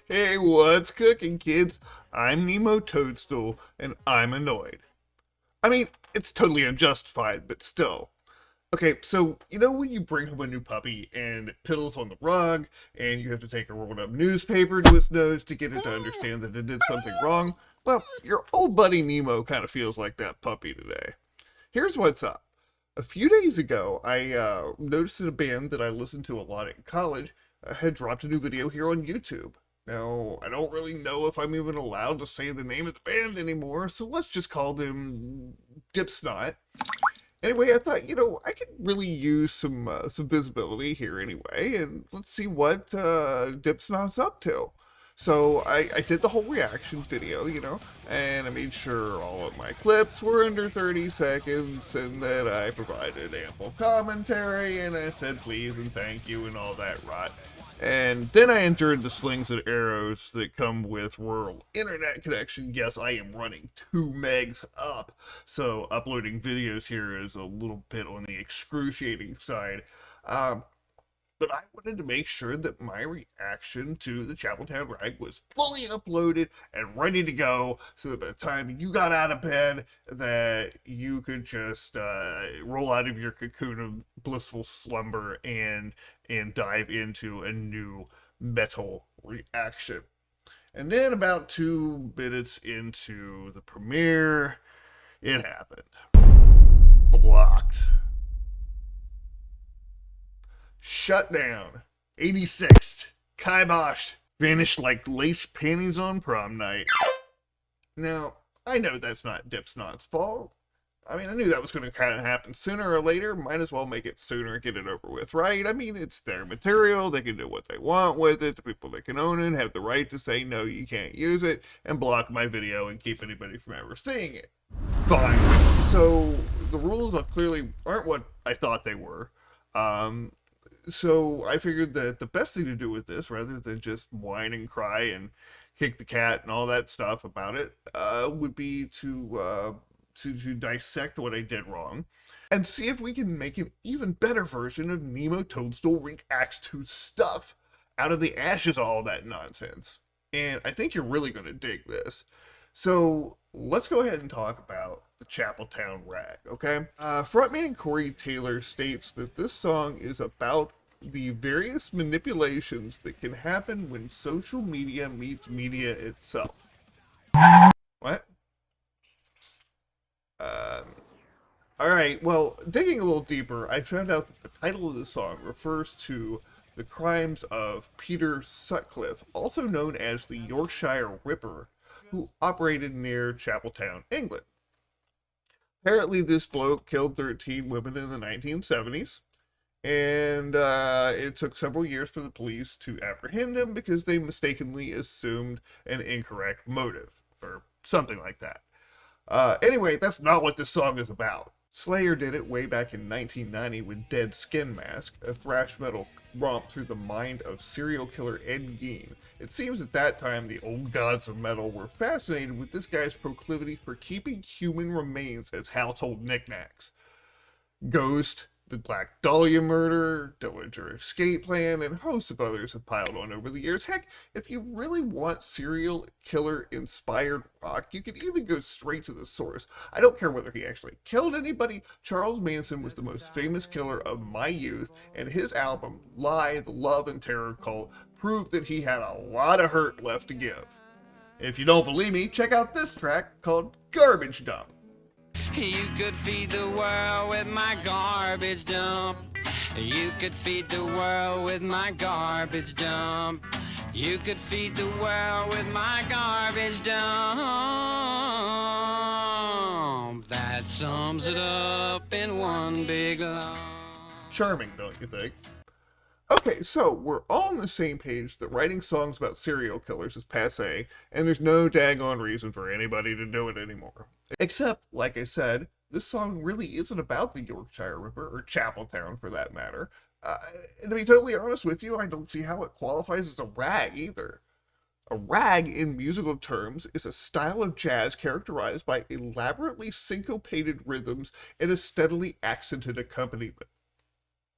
Hey, what's cooking, kids? I'm Nemo Toadstool, and I'm annoyed. I mean, it's totally unjustified, but still. Okay, so you know when you bring home a new puppy and it piddles on the rug, and you have to take a rolled up newspaper to its nose to get it to understand that it did something wrong? Well, your old buddy Nemo kind of feels like that puppy today. Here's what's up. A few days ago, I noticed that a band that I listened to a lot in college had dropped a new video here on YouTube. Now, I don't really know if I'm even allowed to say the name of the band anymore, so let's just call them Dipsnot. Anyway, I thought, I could really use some visibility here anyway, and let's see what Dipsnot's up to. So I did the whole reaction video, and I made sure all of my clips were under 30 seconds, and that I provided ample commentary, and I said please and thank you and all that rot. And then I entered the slings and arrows that come with rural internet connection. Yes, I am running 2 megs up, so uploading videos here is a little bit on the excruciating side. But I wanted to make sure that my reaction to the Chapeltown Rag was fully uploaded and ready to go, so that by the time you got out of bed, that you could just roll out of your cocoon of blissful slumber and dive into a new metal reaction. And then about 2 minutes into the premiere, it happened. Blocked. Shut down. 86th. Kiboshed. Vanished like lace panties on prom night. Now, I know that's not Dipsnot's fault. I mean, I knew that was going to kind of happen sooner or later. Might as well make it sooner and get it over with, right? I mean, it's their material. They can do what they want with it. The people that can own it have the right to say, no, you can't use it, and block my video and keep anybody from ever seeing it. Fine. So, the rules clearly aren't what I thought they were. So I figured that the best thing to do with this, rather than just whine and cry and kick the cat and all that stuff about it, would be to dissect what I did wrong and see if we can make an even better version of Nemo Toadstool Reacts to Stuff out of the ashes of all that nonsense. And I think you're really going to dig this. So let's go ahead and talk about the Chapeltown Rag, okay? Frontman Corey Taylor states that this song is about the various manipulations that can happen when social media meets media itself. What? Alright, well, digging a little deeper, I found out that the title of the song refers to the crimes of Peter Sutcliffe, also known as the Yorkshire Ripper, who operated near Chapeltown, England. Apparently, this bloke killed 13 women in the 1970s, and it took several years for the police to apprehend him because they mistakenly assumed an incorrect motive, or something like that. Anyway, that's not what this song is about. Slayer did it way back in 1990 with Dead Skin Mask, a thrash metal romp through the mind of serial killer Ed Gein. It seems at that time the old gods of metal were fascinated with this guy's proclivity for keeping human remains as household knickknacks. Ghost, the Black Dahlia murder, Dillinger escape plan, and hosts of others have piled on over the years. Heck, if you really want serial killer inspired rock, you could even go straight to the source. I don't care whether he actually killed anybody. Charles Manson was the most famous killer of my youth, and his album, Lie, the Love and Terror Cult, proved that he had a lot of hurt left to give. If you don't believe me, check out this track called Garbage Dump. You could feed the world with my garbage dump. You could feed the world with my garbage dump. You could feed the world with my garbage dump. That sums it up in one big lump. Charming, don't you think? Okay, so we're all on the same page that writing songs about serial killers is passé, and there's no daggone reason for anybody to do it anymore. Except, like I said, this song really isn't about the Yorkshire Ripper, or Chapeltown for that matter. And to be totally honest with you, I don't see how it qualifies as a rag either. A rag, in musical terms, is a style of jazz characterized by elaborately syncopated rhythms and a steadily accented accompaniment.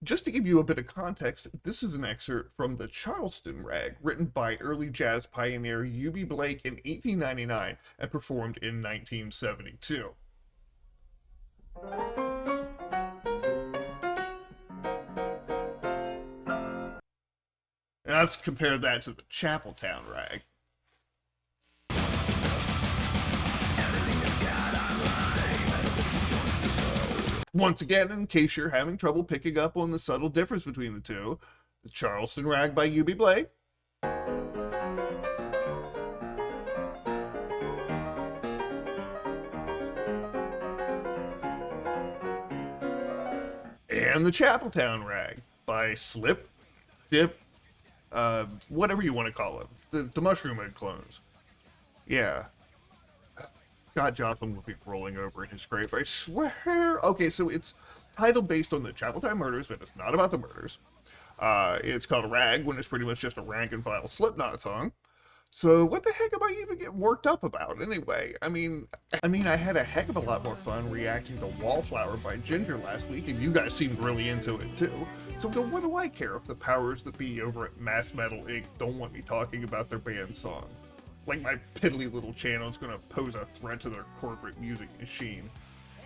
Just to give you a bit of context, this is an excerpt from the Charleston Rag, written by early jazz pioneer Eubie Blake in 1899 and performed in 1972. And let's compare that to the Chapeltown Rag. Once again, in case you're having trouble picking up on the subtle difference between the two, the Charleston Rag by Eubie Blake, and the Chapeltown Rag by Slip, Dip, whatever you want to call it, the Mushroom Head clones. Yeah. God, Joplin would be rolling over in his grave, I swear. Okay, so it's titled based on the Chapeltown murders, but it's not about the murders. It's called Rag, when it's pretty much just a rank and file Slipknot song. So what the heck am I even getting worked up about anyway? I mean, I had a heck of a lot more fun reacting to Wallflower by Jinjer last week, and you guys seemed really into it too. So what do I care if the powers that be over at Mass Metal Inc. don't want me talking about their band song? Like my piddly little channel is going to pose a threat to their corporate music machine.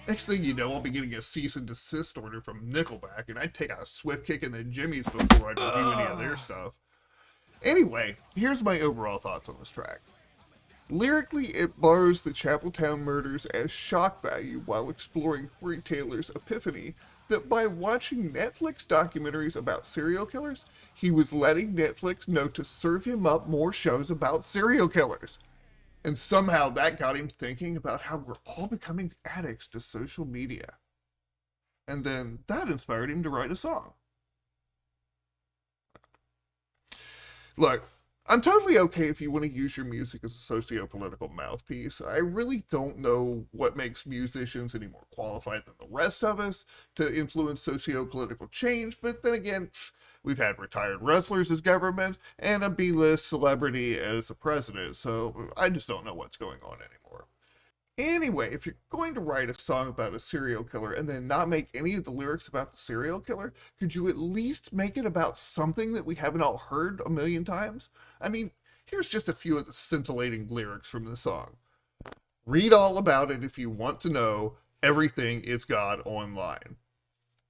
Next thing you know, I'll be getting a cease and desist order from Nickelback, and I'd take a swift kick in the jimmies before I'd review any of their stuff. Anyway, here's my overall thoughts on this track. Lyrically, it borrows the Chapeltown murders as shock value while exploring Corey Taylor's epiphany that by watching Netflix documentaries about serial killers, he was letting Netflix know to serve him up more shows about serial killers. And somehow that got him thinking about how we're all becoming addicts to social media. And then that inspired him to write a song. Look, I'm totally okay if you want to use your music as a socio-political mouthpiece. I really don't know what makes musicians any more qualified than the rest of us to influence socio-political change, but then again, we've had retired wrestlers as government and a B-list celebrity as a president, so I just don't know what's going on anymore. Anyway, if you're going to write a song about a serial killer and then not make any of the lyrics about the serial killer, could you at least make it about something that we haven't all heard a million times? I mean, here's just a few of the scintillating lyrics from the song. Read all about it if you want to know. Everything is God online.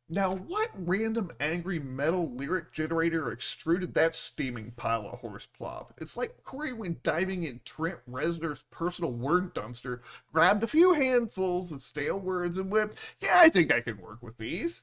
Now, what random angry metal lyric generator extruded that steaming pile of horse plop? It's like Corey went diving in Trent Reznor's personal word dumpster, grabbed a few handfuls of stale words and whipped, yeah, I think I can work with these.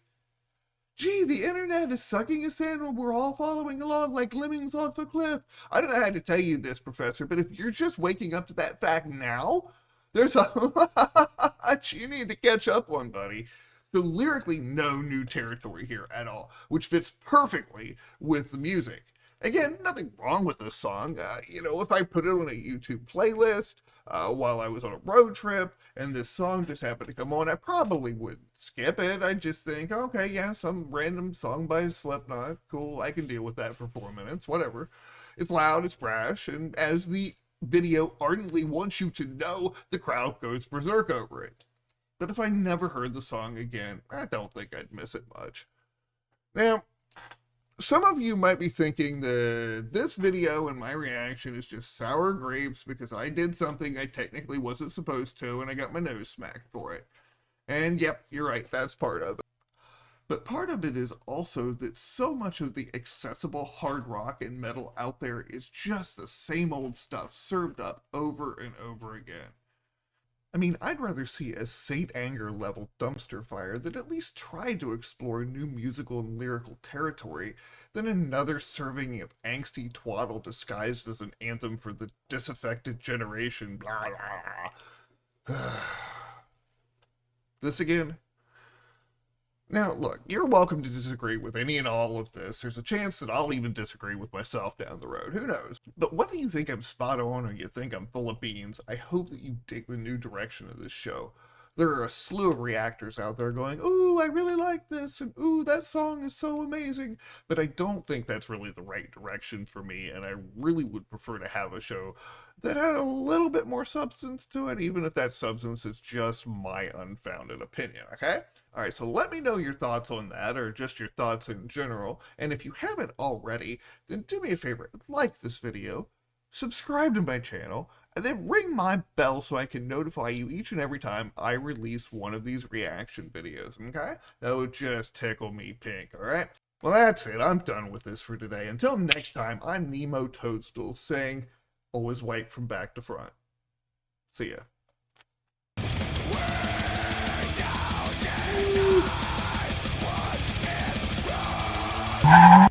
Gee, the internet is sucking us in when we're all following along like lemmings off a cliff. I don't know how to tell you this, Professor, but if you're just waking up to that fact now, there's a lot you need to catch up on, buddy. So lyrically, no new territory here at all, which fits perfectly with the music. Again, nothing wrong with this song. If I put it on a YouTube playlist while I was on a road trip and this song just happened to come on, I probably wouldn't skip it. I'd just think, okay, yeah, some random song by Slipknot. Cool, I can deal with that for 4 minutes, whatever. It's loud, it's brash, and as the video ardently wants you to know, the crowd goes berserk over it. But if I never heard the song again, I don't think I'd miss it much. Now, some of you might be thinking that this video and my reaction is just sour grapes because I did something I technically wasn't supposed to and I got my nose smacked for it. And yep, you're right, that's part of it. But part of it is also that so much of the accessible hard rock and metal out there is just the same old stuff served up over and over again. I mean, I'd rather see a Saint Anger level dumpster fire that at least tried to explore new musical and lyrical territory than another serving of angsty twaddle disguised as an anthem for the disaffected generation. Blah, blah. This again? Now, look, you're welcome to disagree with any and all of this. There's a chance that I'll even disagree with myself down the road. Who knows? But whether you think I'm spot on or you think I'm full of beans, I hope that you dig the new direction of this show. there are a slew of reactors out there going, ooh, I really like this, and ooh, that song is so amazing. But I don't think that's really the right direction for me, and I really would prefer to have a show that had a little bit more substance to it, even if that substance is just my unfounded opinion, okay? Alright, so let me know your thoughts on that, or just your thoughts in general, and if you haven't already, then do me a favor, like this video, subscribe to my channel, and then ring my bell so I can notify you each and every time I release one of these reaction videos, okay? That would just tickle me pink, alright? Well, that's it. I'm done with this for today. Until next time, I'm Nemo Toadstool saying, always wipe from back to front. See ya. Way down,